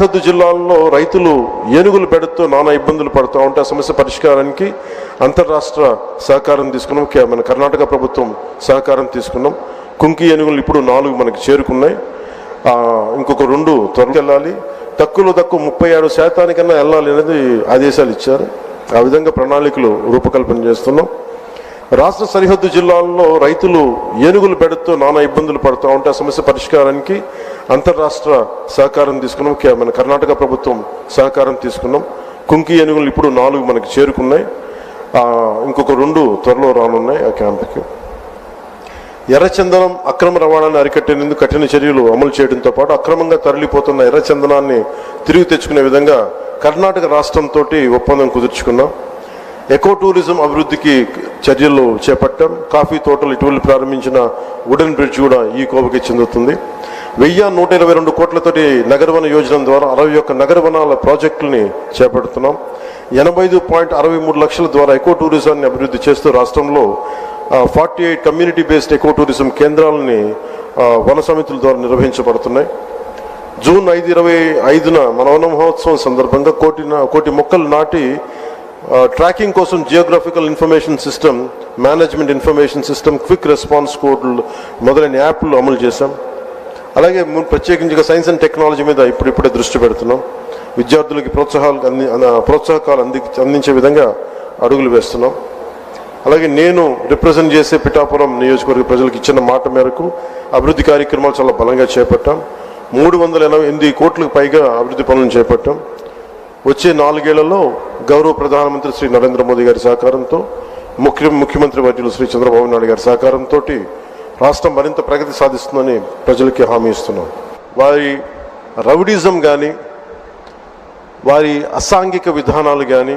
సరిహద్దు జిల్లాల్లో రైతులు ఏనుగులు పెడుతూ నానా ఇబ్బందులు పడుతూ ఉంటే ఆ సమస్య పరిష్కారానికి అంతర్రాష్ట్ర సహకారం తీసుకున్నాం. మన కర్ణాటక ప్రభుత్వం సహకారం తీసుకున్నాం. కుంకి ఏనుగులు ఇప్పుడు 4 మనకి చేరుకున్నాయి. ఇంకొక 2 త్వరగా వెళ్ళాలి. తక్కువలో తక్కువ 37% వెళ్ళాలి అనేది ఆదేశాలు ఇచ్చారు. ఆ విధంగా ప్రణాళికలు రూపకల్పన చేస్తున్నాం. రాష్ట్ర సరిహద్దు జిల్లాల్లో రైతులు ఏనుగులు పెడుతూ నానా ఇబ్బందులు పడుతూ ఉంటే ఆ సమస్య పరిష్కారానికి అంతర్రాష్ట్ర సహకారం తీసుకున్నాం. మన కర్ణాటక ప్రభుత్వం సహకారం తీసుకున్నాం. కుంకి ఏనుగులు ఇప్పుడు 4 మనకి చేరుకున్నాయి. ఇంకొక 2 త్వరలో రానున్నాయి ఆ క్యాంపుకి. ఎర్రచందనం అక్రమ రవాణాన్ని అరికట్టేందుకు కఠిన చర్యలు అమలు చేయడంతో పాటు అక్రమంగా తరలిపోతున్న ఎర్రచందనాన్ని తిరిగి తెచ్చుకునే విధంగా కర్ణాటక రాష్ట్రంతో ఒప్పందం కుదుర్చుకున్నాం. ఎకో టూరిజం అభివృద్ధికి చర్యలు చేపట్టాం. కాఫీ తోటలు ఇటీవల ప్రారంభించిన వుడెన్ బ్రిడ్జ్ కూడా ఈ కోవకి చెందుతుంది. 1122 కోట్లతోటి నగరవన యోజన ద్వారా 61 నగరవనాల ప్రాజెక్టులని చేపడుతున్నాం. 85.63 లక్షల ద్వారా ఎకో టూరిజాన్ని అభివృద్ధి చేస్తూ రాష్ట్రంలో 48 కమ్యూనిటీ బేస్డ్ ఎకో టూరిజం కేంద్రాలని వన సమితుల ద్వారా నిర్వహించబడుతున్నాయి. జూన్ 5, 25న మన వన మహోత్సవం సందర్భంగా కోటి మొక్కలు నాటి ట్రాకింగ్ కోసం geographical information system, management information system, quick response కోడ్లు మొదలైన యాప్లు అమలు చేశాం. అలాగే ప్రత్యేకించి సైన్స్ అండ్ టెక్నాలజీ మీద ఇప్పుడే దృష్టి పెడుతున్నాం. విద్యార్థులకి ప్రోత్సాహకాలు అందించే విధంగా అడుగులు వేస్తున్నాం. అలాగే నేను రిప్రజెంట్ చేసే పిఠాపురం నియోజకవర్గ ప్రజలకు ఇచ్చిన మాట మేరకు అభివృద్ధి కార్యక్రమాలు చాలా బలంగా చేపట్టాం. 388 కోట్లకు పైగా అభివృద్ధి పనులను చేపట్టాం. వచ్చే 4 ఏళ్లలో గౌరవ ప్రధానమంత్రి శ్రీ నరేంద్ర మోదీ గారి సహకారంతో, ముఖ్యమంత్రి వర్యులు శ్రీ చంద్రబాబు నాయుడు గారి సహకారంతో రాష్ట్రం మరింత ప్రగతి సాధిస్తుందని ప్రజలకి హామీ ఇస్తున్నాం. వారి రౌడీజం కానీ, వారి అసాంఘిక విధానాలు కానీ,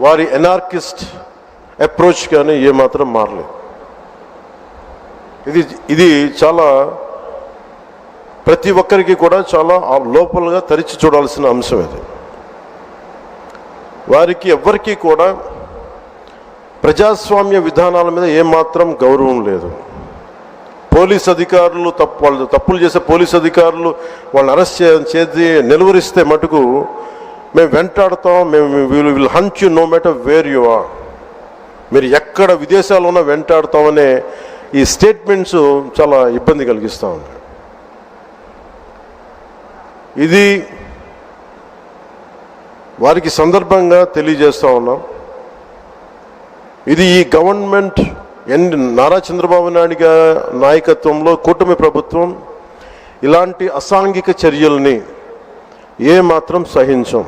వారి ఎనార్కిస్ట్ అప్రోచ్ కానీ ఏమాత్రం మారలేదు. ఇది చాలా ప్రతి ఒక్కరికి కూడా చాలా లోపలగా తరిచి చూడాల్సిన అంశం ఇది. వారికి ఎవ్వరికీ కూడా ప్రజాస్వామ్య విధానాల మీద ఏమాత్రం గౌరవం లేదు. పోలీస్ అధికారులు వాళ్ళు తప్పులు చేసే పోలీస్ అధికారులు వాళ్ళని అరెస్ట్ చేసి నిలువరిస్తే మటుకు మేము వెంటాడుతాం, will hunt you no matter where you are, మీరు ఎక్కడ విదేశాల్లో ఉన్నా వెంటాడుతామనే ఈ స్టేట్మెంట్స్ చాలా ఇబ్బంది కలిగిస్తూ ఉన్నాయి. ఇది వారికి సందర్భంగా తెలియజేస్తూ ఉన్నాం. ఇది ఈ గవర్నమెంట్ నారా చంద్రబాబు నాయుడు గారి నాయకత్వంలో కూటమి ప్రభుత్వం ఇలాంటి అసాంఘిక చర్యల్ని ఏమాత్రం సహించం.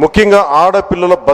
ముఖ్యంగా ఆడపిల్లల